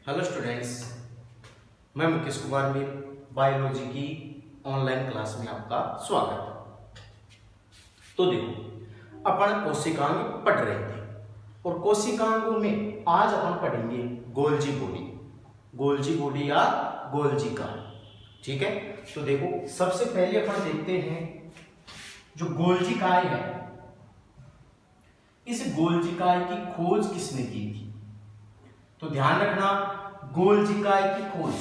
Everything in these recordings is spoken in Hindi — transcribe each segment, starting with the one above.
हेलो स्टूडेंट्स, मैं मुकेश कुमार मीर बायोलॉजी की ऑनलाइन क्लास में आपका स्वागत है। तो देखो, अपन कोशिकांग पढ़ रहे थे और कोशिकांगों में आज अपन पढ़ेंगे गोल्जी बॉडी या गोल्जी का। ठीक है, तो देखो सबसे पहले अपन देखते हैं जो गोल्जिकाय है, इस गोल्जिकाय की खोज किसने की थी। तो ध्यान रखना, गोल्जिकाय की खोज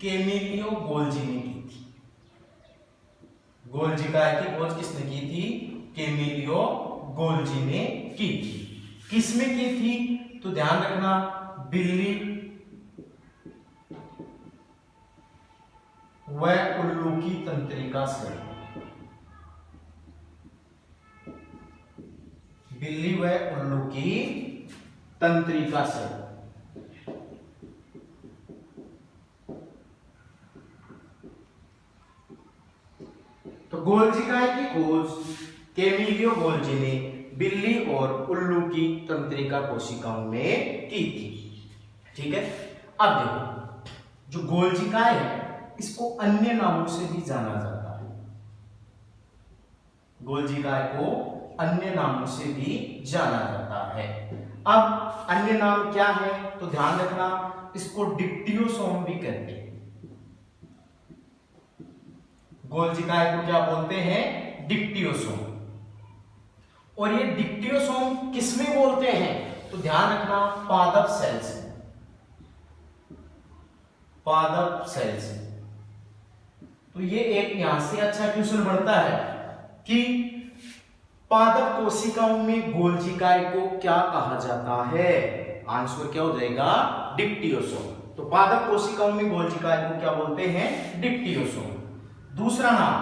कैमिलियो गोल्जी ने की थी। गोल्जिकाय की खोज किसने की थी? कैमिलियो गोल्जी ने की थी। किसमें की थी? तो ध्यान रखना, बिल्ली व उल्लू की तंत्रिका से। बिल्ली व उल्लू की तंत्रिका से। तो गोल्जिकाय की खोज कैमिलियो गोल्जी ने बिल्ली और उल्लू की तंत्रिका कोशिकाओं में की थी। ठीक है, अब देखो, जो गोल्जिकाय है इसको अन्य नामों से भी जाना जाता है। गोल्जिकाय को अन्य नामों से भी जाना जाता है। अब अन्य नाम क्या है? तो ध्यान रखना, इसको डिक्टियोसोम भी कहते हैं। गोल्जिकाय को क्या बोलते हैं? डिक्टियोसोम। और ये डिक्टियोसोम किसमें बोलते हैं? तो ध्यान रखना, पादप सेल्स। पादप सेल्स। तो ये एक यहां से अच्छा क्वेश्चन बनता है कि पादप कोशिकाओं में गोल्जिकाय को क्या कहा जाता है? आंसर क्या हो जाएगा? डिक्टियोसोम। तो पादप कोशिकाओं में गोल्जिकाय को क्या बोलते हैं? डिक्टियोसोम। दूसरा नाम,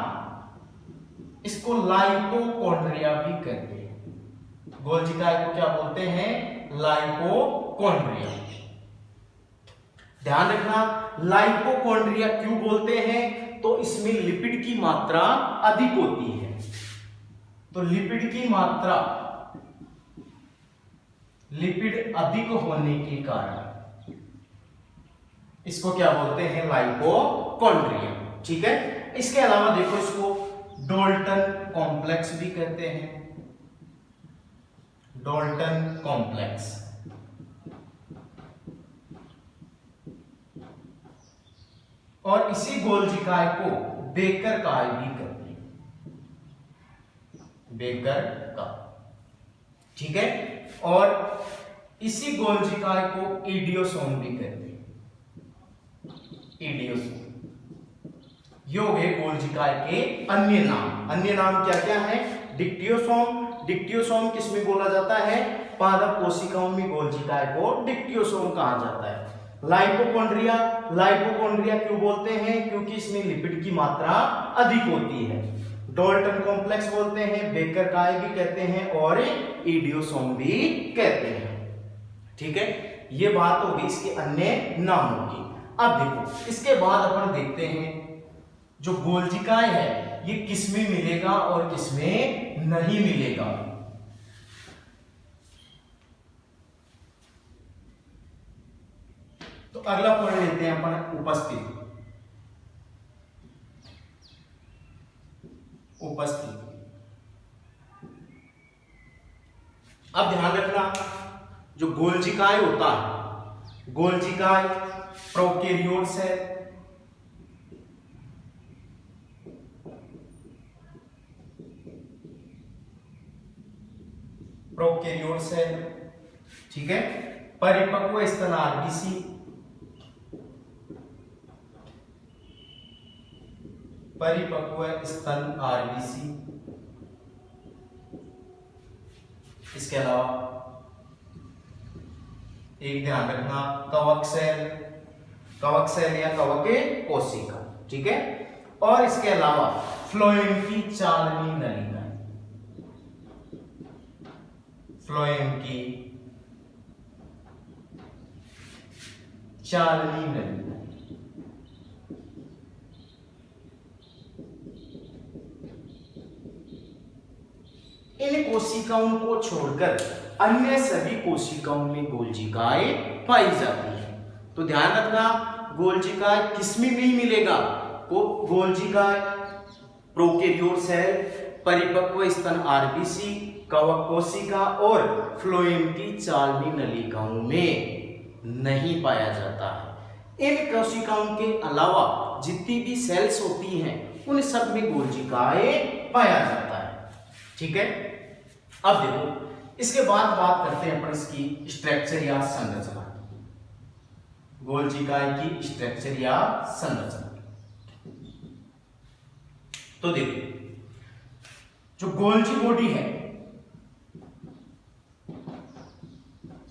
इसको लाइपोकॉन्ड्रिया भी कहते हैं। गोल्जिकाय को क्या बोलते हैं? लाइपोकॉन्ड्रिया। ध्यान रखना, लाइपोकॉन्ड्रिया क्यों बोलते हैं? तो इसमें लिपिड की मात्रा अधिक होती है। तो लिपिड की मात्रा, लिपिड अधिक होने के कारण इसको क्या बोलते हैं? लाइपोकॉन्ड्रिया। ठीक है, इसके अलावा देखो, इसको डोल्टन कॉम्प्लेक्स भी कहते हैं। Dalton complex. और इसी गोल्जिकाय को बेकर काय भी कहते हैं। बेकर का। ठीक है, और इसी गोल्जिकाय को इडियोसोम भी कहते हैं। इडियोसोम। ये हो गए गोल्जिकाय के अन्य नाम। अन्य नाम क्या क्या है? डिक्टियोसोम। डिक्टियोसोम किसमें बोला जाता है? पादप कोशिकाओं में गोल्जिकाय को डिक्टियोसोम कहा जाता है। लाइपोकॉन्ड्रिया, लाइपोकॉन्ड्रिया क्यों बोलते हैं? क्योंकि इसमें लिपिड की मात्रा अधिक होती है। डोल्टन कॉम्प्लेक्स बोलते हैं, बेकर काय भी कहते हैं और इडियोसोम भी कहते हैं। ठीक है, ये बात होगी इसके अन्य नामों की। अब देखो, इसके बाद अपन देखते हैं जो गोल्जिकाय है ये किसमें मिलेगा और किसमें नहीं मिलेगा। तो अगला पढ़ लेते हैं अपन, उपस्थिति। अब ध्यान रखना, जो गोल्जिकाय होता है, गोल्जिकाय प्रोकैरियोट्स है। प्रोकैरियोट्स है। ठीक है, परिपक्व स्तन आरबीसी, परिपक्व स्तन आरबीसी। इसके अलावा एक ध्यान रखना, कवक सेल, कवक सेल या कवक कोशिका। ठीक है, और इसके अलावा फ्लोएम की चालनी नलिका, फ्लोएम की चालनी नलिका। इन कोशिकाओं को छोड़कर अन्य सभी कोशिकाओं में गोल्जिकाएं पाई जाती है। तो ध्यान रखना, गोल्जिकाएं किसमें नहीं मिलेगा? गोल्जिकाएं प्रोकैरियोट सेल, परिपक्व स्तन आरबीसी, कवक कोशिका और फ्लोएम की चालनी नलिकाओं में नहीं पाया जाता है। इन कोशिकाओं के अलावा जितनी भी सेल्स होती हैं उन सब में गोल्जिकाएं पाया जाता है। ठीक है, अब देखो इसके बाद बात करते हैं अपन इसकी स्ट्रक्चर या संरचना, गोल्जिकाएं की स्ट्रक्चर या संरचना। तो देखो जो गोल्जी बॉडी है,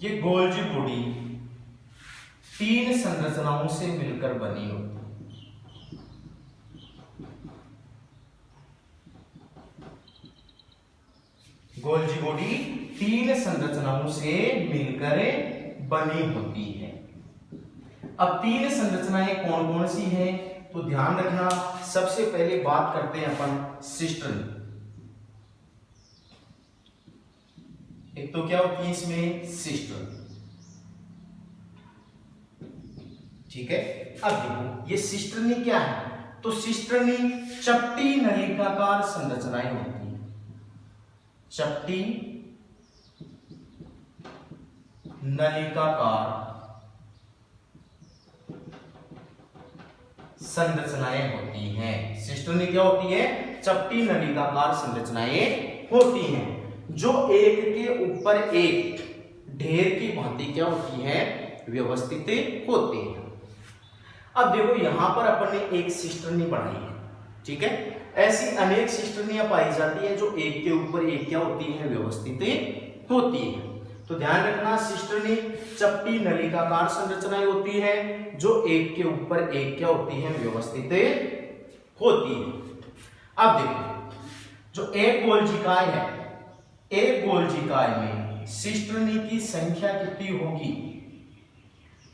ये गोल्जी बॉडी 3 संरचनाओं से मिलकर बनी होती है। गोल्जी बॉडी 3 संरचनाओं से मिलकर बनी होती है। अब 3 संरचनाएं कौन कौन सी हैं? तो ध्यान रखना, सबसे पहले बात करते हैं अपन सिस्टर्न। एक तो क्या होती है इसमें? सिस्टर्न। ठीक है, अब देखो ये सिस्टर्नी क्या है? तो सिस्टर्नी चपटी नलिकाकार संरचनाएं होती है, चपटी नलिकाकार संरचनाएं होती हैं। सिस्टर्नी क्या होती है? चपटी नलिकाकार संरचनाएं होती हैं जो एक के ऊपर एक ढेर की भांति क्या होती है? व्यवस्थित होती है। अब देखो यहां पर अपन ने एक सिस्टर्नी बनाई है। ठीक है, ऐसी अनेक सिस्टर्नियां पाई जाती है जो एक के ऊपर एक क्या होती है? व्यवस्थित होती है। तो ध्यान रखना, सिस्टर्नी चपटी नलिकाकार संरचनाएं होती है जो एक के ऊपर एक क्या होती है? व्यवस्थित होती है। अब देखो जो एक गोल्जिकाय है, एक गोल्जिकाय में सिस्टर्नी की संख्या कितनी होगी?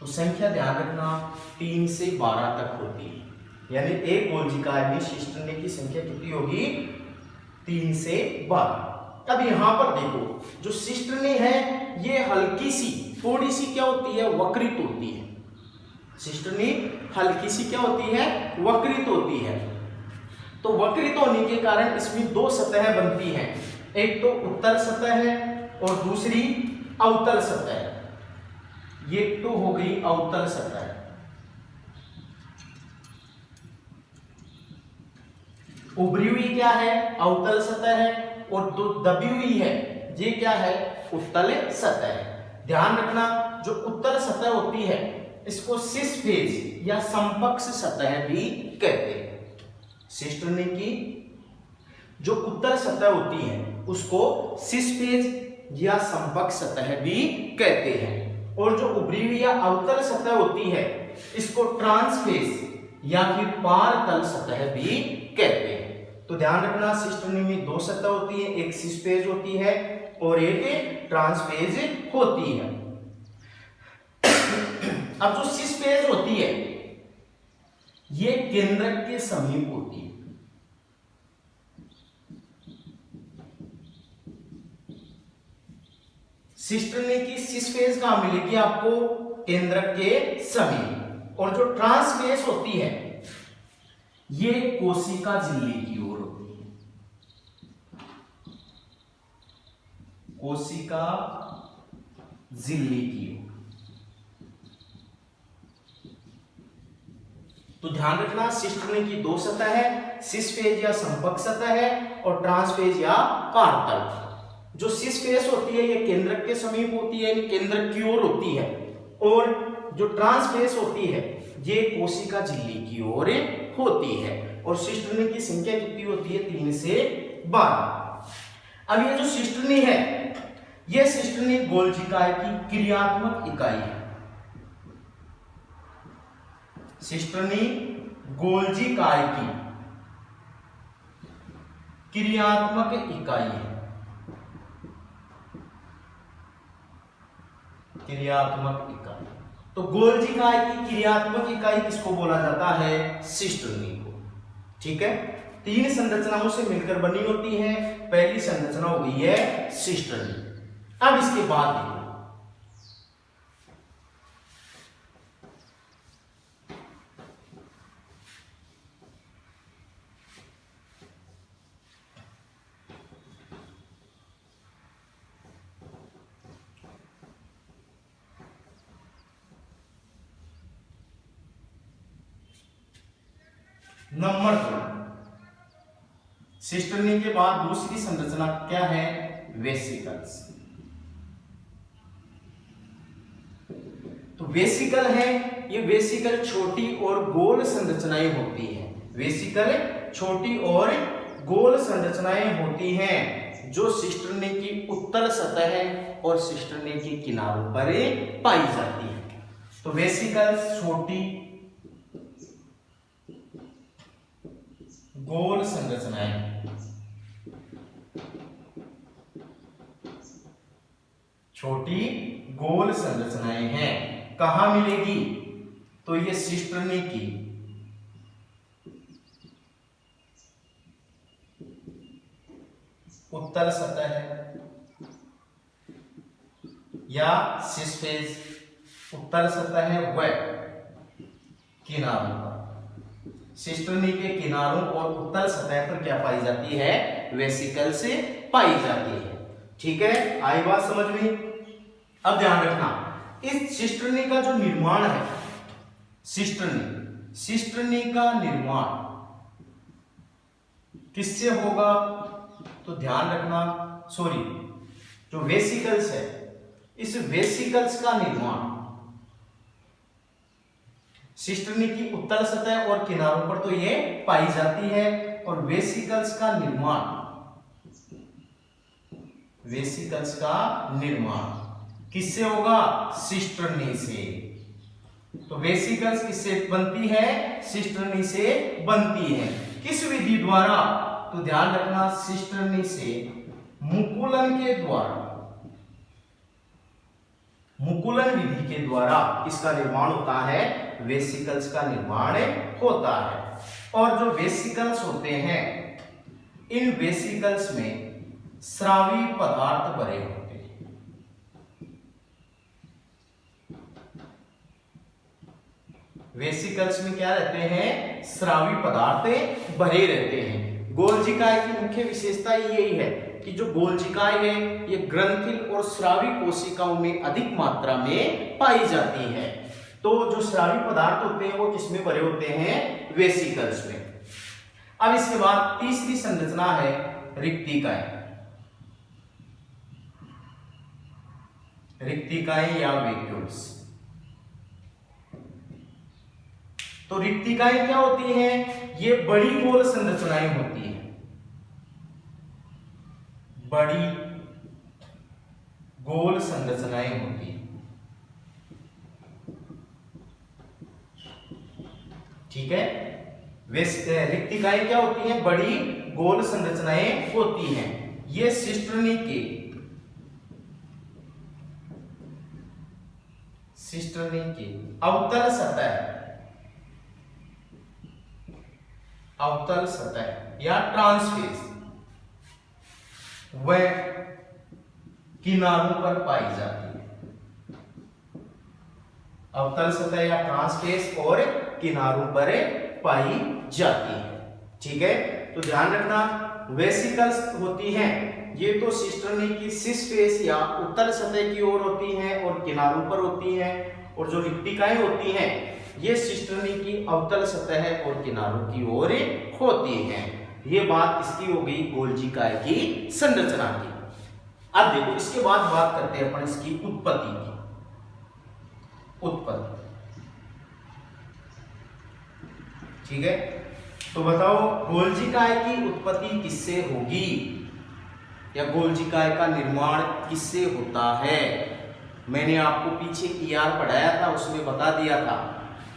तो संख्या ध्यान रखना 3 से 12 तक होती है। यानी एक गोल्जिकाय में सिस्टर्नी की संख्या कितनी होगी? 3 से 12। अब यहां पर देखो जो सिस्टर्नी है ये हल्की सी, थोड़ी सी क्या होती है? वक्रित होती है। सिस्टर्नी हल्की सी क्या होती है? वक्रित होती है। तो वक्रित होने के कारण इसमें 2 सतह बनती हैं, एक तो उत्तल सतह है और दूसरी अवतल सतह है। ये तो हो गई अवतल सतह। उभरी हुई क्या है? अवतल सतह है, और जो दबी हुई है ये क्या है? उत्तल सतह है। ध्यान रखना, जो उत्तल सतह होती है इसको सिस फेज या समपक्ष सतह भी कहते हैं। सिस्टर्नी की जो उत्तल सतह होती है उसको सिस फेज या समपक्ष सतह भी कहते हैं, और जो उभरी हुई या अवतल सतह होती है इसको ट्रांसफेज या फिर पारतल सतह भी कहते हैं। तो ध्यान रखना, सिस्टर्नी में 2 सतह होती है, एक सिस फेज होती है और एक ट्रांसफेज होती है। अब जो सिस फेज होती है ये केंद्रक के समीप होती है। सिस्टर्नी की सिस फेज कहां मिलेगी आपको? केंद्रक के समीप। और जो ट्रांसफेज होती है ये कोशिका झिल्ली की ओर होती है, कोशिका झिल्ली की ओर। तो ध्यान रखना, सिस्टर्नी की 2 सतह है, सिस फेज या संपर्क सतह है और ट्रांसफेज या पार्तल। जो सिस फेज होती है ये केंद्रक के समीप होती है, यानी केंद्रक की ओर होती है, और जो ट्रांसफेज होती है ये कोशिका झिल्ली की ओर होती है। और सिस्टर्नी की संख्या कितनी होती है? 3 से 12। अब ये जो सिस्टर्नी है ये सिस्टर्नी गोल्जिकाय की क्रियात्मक इकाई है। सिस्टर्नी गोल्जिकाय की क्रियात्मक इकाई है, क्रियात्मक इकाई। तो गोल्जिकाय की क्रियात्मक इकाई किसको बोला जाता है? सिस्टर्नी को। ठीक है, 3 संरचनाओं से मिलकर बनी होती है। पहली संरचना हो गई है सिस्टर्नी। अब इसके बाद देखो, नंबर 2, सिस्टर्नी के बाद दूसरी संरचना क्या है? वेसिकल्स। तो वेसिकल है, ये वेसिकल छोटी और गोल संरचनाएं होती हैं। वेसिकल छोटी और गोल संरचनाएं होती हैं जो सिस्टर्नी की उत्तल सतह और सिस्टर्नी के किनारों पर पाई जाती है। तो वेसिकल्स छोटी गोल संरचनाएं, छोटी गोल संरचनाएं हैं। कहां मिलेगी? तो ये सिस्टर्नी की उत्तल सतह है या सिस फेस, उत्तल सतह है वह किनारों पर, सिस्टर्नी के किनारों और उत्तल सतह पर क्या पाई जाती है? वेसिकल से पाई जाती है। ठीक है, आई बात समझ में? अब ध्यान रखना, इस सिस्टर्नी का जो निर्माण है, सिस्टर्नी का निर्माण किससे होगा? तो ध्यान रखना, सॉरी, जो वेसिकल्स है, इस वेसिकल्स का निर्माण सिस्टर्नी की उत्तल सतह और किनारों पर तो ये पाई जाती है, और वेसिकल्स का निर्माण किससे होगा? सिस्टर्नी से। तो वेसिकल्स किससे बनती है? सिस्टर्नी से बनती है। किस विधि द्वारा? तो ध्यान रखना, सिस्टर्नी से मुकुलन के द्वारा, मुकुलन विधि के द्वारा इसका निर्माण होता है, वेसिकल्स का निर्माण होता है। और जो वेसिकल्स होते हैं, इन वेसिकल्स में स्रावी पदार्थ भरे होते हैं। वेसिकल्स में क्या रहते हैं? स्रावी पदार्थ भरे रहते हैं। गोल्जिकाएं की मुख्य विशेषता यही है कि जो गोल्जिकाएं हैं ये ग्रंथिल और स्रावी कोशिकाओं में अधिक मात्रा में पाई जाती है। तो जो स्रावी पदार्थ होते हैं वो किसमें भरे होते हैं? वेसिकल्स में। अब इसके बाद तीसरी संरचना है रिक्तिकाएं। रिक्तिकाएं या वैक्यूल्स। तो रिक्तिकाएं क्या होती हैं? ये बड़ी गोल संरचनाएं होती हैं, बड़ी गोल संरचनाएं होती हैं। ठीक है, रिक्तिकाएं क्या होती हैं? बड़ी गोल संरचनाएं होती हैं। ये सिस्टर्नी की अवतल सतह या ट्रांसफेस वह किनारों पर पाई जाती है। अवतल सतह या ट्रांसफेस और किनारों पर पाई जाती है। ठीक है, तो ध्यान रखना, वेसिकल्स होती हैं ये तो सिस्टर्नी की सिस फेस या उत्तल सतह की ओर होती हैं और किनारों पर होती हैं, और जो रिक्तिकाएं होती हैं ये सिस्टर्नी की अवतल सतह और किनारों की ओर होती हैं। ये बात इसकी हो गई गोल्जिकाएं की संरचना की। अब देखो, इसके बाद बात करते हैं अपन इसकी उत्पत्ति की। ठीक है, तो बताओ गोल्जिकाएं की उत्पत्ति किससे होगी या गोल्जिकाएं का निर्माण किससे होता है? मैंने आपको पीछे ईआर पढ़ाया था, उसमें बता दिया था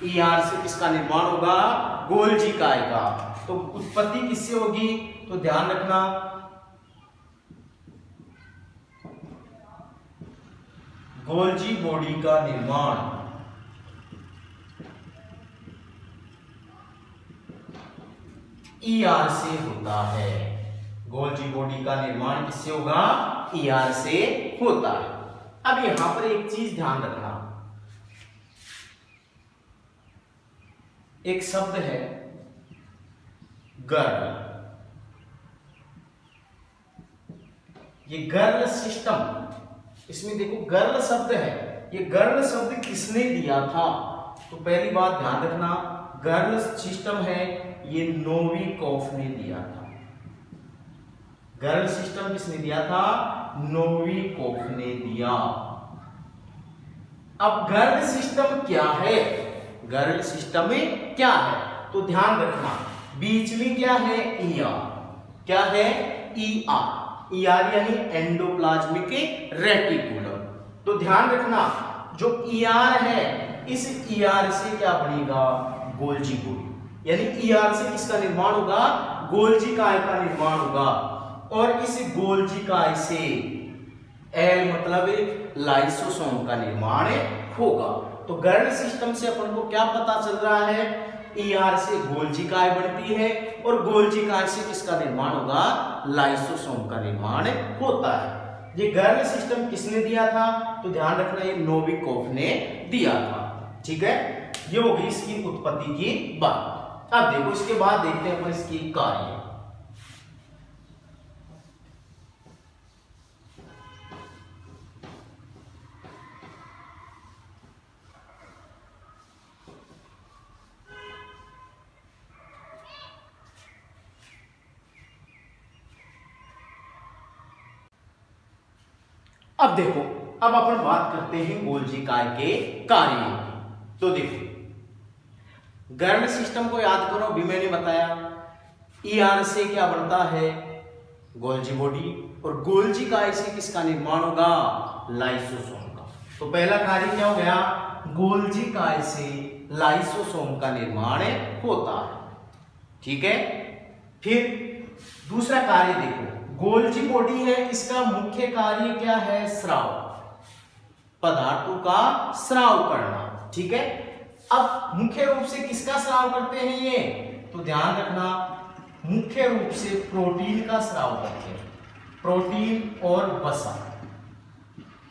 ईआर से किसका निर्माण होगा? गोल्जिकाएं का। तो उत्पत्ति किससे होगी? तो ध्यान रखना, गोल्जी बॉडी का निर्माण ईआर से होता है। गोल्जी गोल्जी बॉडी का निर्माण किससे होगा? ईआर से होता है। अब यहां पर एक चीज ध्यान रखना, एक शब्द है गर्ल। ये गर्ल सिस्टम, इसमें देखो गर्ल शब्द है, ये गर्ल शब्द किसने दिया था? तो पहली बात ध्यान रखना, गर्ल सिस्टम है ये नोविकोफ ने दिया था। गर्ल सिस्टम किसने दिया था? नोविकोफ ने दिया। अब गर्ल सिस्टम क्या है? गर्ल सिस्टम में क्या है? तो ध्यान रखना, बीच में क्या है? ईआर। क्या है? ईआर। ईआर यानी एंडोप्लाज्मिक रेटिकुलम। तो ध्यान रखना, जो ईआर है इस ईआर से क्या बनेगा? Golgi body. यानी ईआर से किसका निर्माण होगा? गोल्जी काय का निर्माण होगा। और इस गोल्जी काय से एल मतलब लाइसोसोम का निर्माण होगा। तो गर्ल सिस्टम से अपन को क्या पता चल रहा है? ईआर से गोल्जी काय बनती है और गोल्जी काय से किसका निर्माण होगा? लाइसोसोम का निर्माण होता है। ये गर्ल सिस्टम किसने दिया था? तो ध्यान रखना, ये नोविकोफ ने दिया था। ठीक है, ये हो गई इसकी उत्पत्ति की बात। अब देखो इसके बाद देखते हैं अपन इसकी कार्य। अब देखो, अब अपन बात करते हैं गोल्जी काय के कार्यों की। तो देखो, गर्ल सिस्टम को याद करो, अभी मैंने बताया ईआर से क्या बनता है? Golgi body. और गोल्जी काय से किसका निर्माण होगा? लाइसोसोम का। तो पहला कार्य क्या हो गया? गोल्जी काय से लाइसोसोम का निर्माण होता है। ठीक है, फिर दूसरा कार्य देखो, गोल्जी बॉडी है, इसका मुख्य कार्य क्या है? स्राव, पदार्थों का स्राव करना। ठीक है, अब मुख्य रूप से किसका स्राव करते हैं ये? तो ध्यान रखना, मुख्य रूप से प्रोटीन का स्राव करते हैं। प्रोटीन और वसा,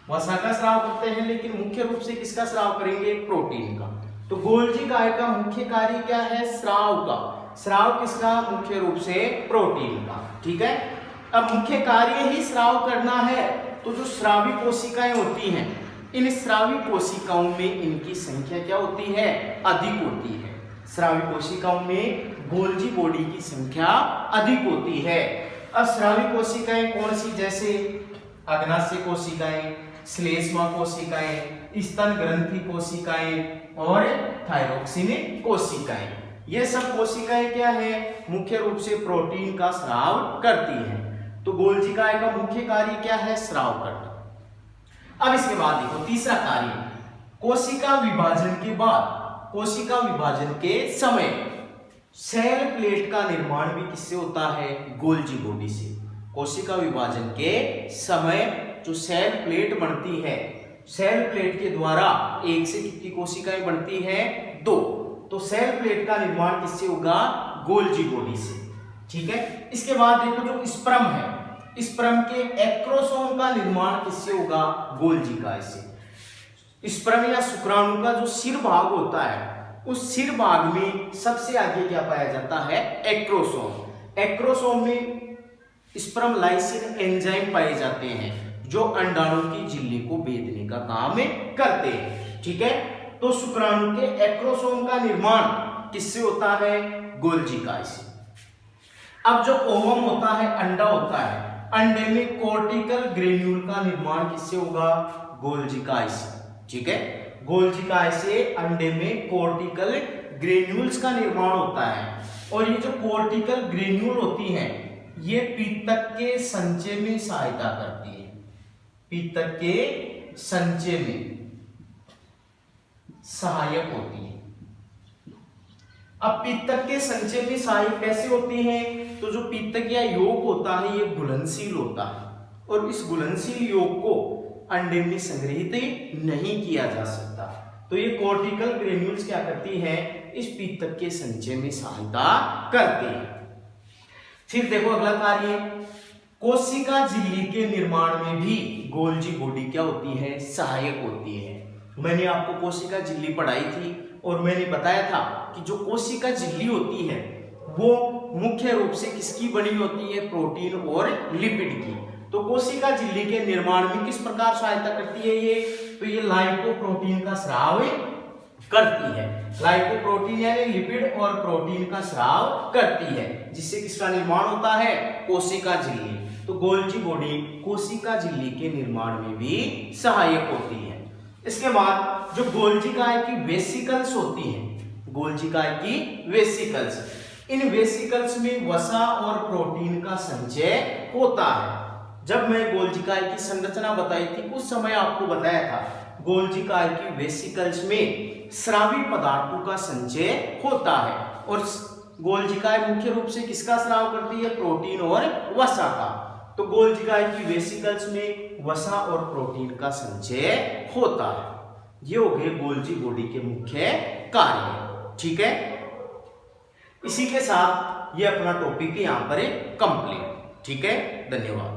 वसा का स्राव करते हैं, लेकिन मुख्य रूप से किसका स्राव करेंगे? प्रोटीन का। तो गोल्जी काय का मुख्य कार्य क्या है? स्राव का। स्राव किसका? मुख्य रूप से प्रोटीन का। ठीक है, अब मुख्य कार्य ही स्राव करना है, तो जो स्रावी कोशिकाएं होती हैं, इन स्रावी कोशिकाओं में इनकी संख्या क्या होती है? अधिक होती है। स्रावी कोशिकाओं में गोल्जी बॉडी की संख्या अधिक होती है। अब स्रावी कोशिकाएं कौन सी? जैसे अग्नाशय कोशिकाएं, श्लेष्मा कोशिकाएं, स्तन ग्रंथि कोशिकाएं और थायरोक्सिन कोशिकाएं। ये सब कोशिकाएं क्या है? मुख्य रूप से प्रोटीन का स्राव करती हैं। तो गोल्जी काय का मुख्य कार्य क्या है? स्राव करना। अब इसके बाद देखो तीसरा कार्य, कोशिका विभाजन के बाद, कोशिका विभाजन के समय सेल प्लेट का निर्माण भी किससे होता है? गोल्जी बॉडी से। कोशिका विभाजन के समय जो सेल प्लेट बनती है, सेल प्लेट के द्वारा एक से कितनी कोशिकाएं बनती है? 2। तो सेल प्लेट का निर्माण किससे होगा? गोल्जी बॉडी से। ठीक है, इसके बाद देखो जो स्पर्म है, स्पर्म के एक्रोसोम का निर्माण किससे होगा? गोल्जी काय से। स्पर्म या शुक्राणु का जो सिर भाग होता है, उस सिर भाग में सबसे आगे क्या पाया जाता है? एक्रोसोम। एक्रोसोम में स्पर्म लाइसिन एंजाइम पाए जाते हैं जो अंडाणु की झिल्ली को भेदने का काम करते हैं। ठीक है, तो शुक्राणु के एक्रोसोम का निर्माण किससे होता है? गोल्जी काय से। अब जो ओवम होता है, अंडा होता है, अंडे में कोर्टिकल ग्रेन्यूल का निर्माण किससे होगा? गोल्जी काय से। ठीक है, गोल्जी काय से अंडे में कोर्टिकल ग्रेन्यूल्स का निर्माण होता है। और ये जो कोर्टिकल ग्रेन्यूल होती हैं, ये पीतक के संचय में सहायता करती है। पीतक के संचय में सहायक होती है। अब पीतक के संचय में सहायक कैसे होती है? तो जो पीतक या यौग होता है, ये घुलनशील होता है और इस घुलनशील यौग को अंडे में संग्रहित नहीं किया जा सकता। तो ये कोर्टिकल ग्रेन्यूल्स क्या करती है? इस पीतक के संचय में सहायता करते हैं। फिर देखो अगला कार्य, कोशिका झिल्ली के निर्माण में भी गोल्जी बॉडी क्या होती है, सहायक होती है। मैंने आपको कोशिका झिल्ली पढ़ाई थी और मैंने बताया था कि जो कोशिका झिल्ली होती है वो मुख्य रूप से किसकी बनी होती है, प्रोटीन और लिपिड की। तो कोशिका झिल्ली के निर्माण में किस प्रकार सहायता करती है ये, तो ये लाइपोप्रोटीन का स्राव करती है। लाइपोप्रोटीन यानी लिपिड और प्रोटीन का स्राव करती है, जिससे किसका निर्माण होता है, कोशिका झिल्ली। तो गोल्जी बॉडी कोशिका झिल्ली के निर्माण में भी सहायक होती है। इसके बाद जो गोल्जिकाय की वेसिकल्स होती हैं, गोल्जिकाय की वेसिकल्स, इन वेसिकल्स में वसा और प्रोटीन का संचय होता है। जब मैं गोल्जिकाय की संरचना बताई थी उस समय आपको बताया था गोल्जिकाय की वेसिकल्स में स्रावी पदार्थों का संचय होता है और गोल्जिकाय मुख्य रूप से किसका स्राव करती है, प्रोटीन और वसा का। तो गोल्जिकाय की वेसिकल्स में वसा और प्रोटीन का संचय होता है। ये हो गए गोल्जी बॉडी के मुख्य कार्य। ठीक है, इसी के साथ ये अपना टॉपिक यहाँ पर कंप्लीट। ठीक है, धन्यवाद।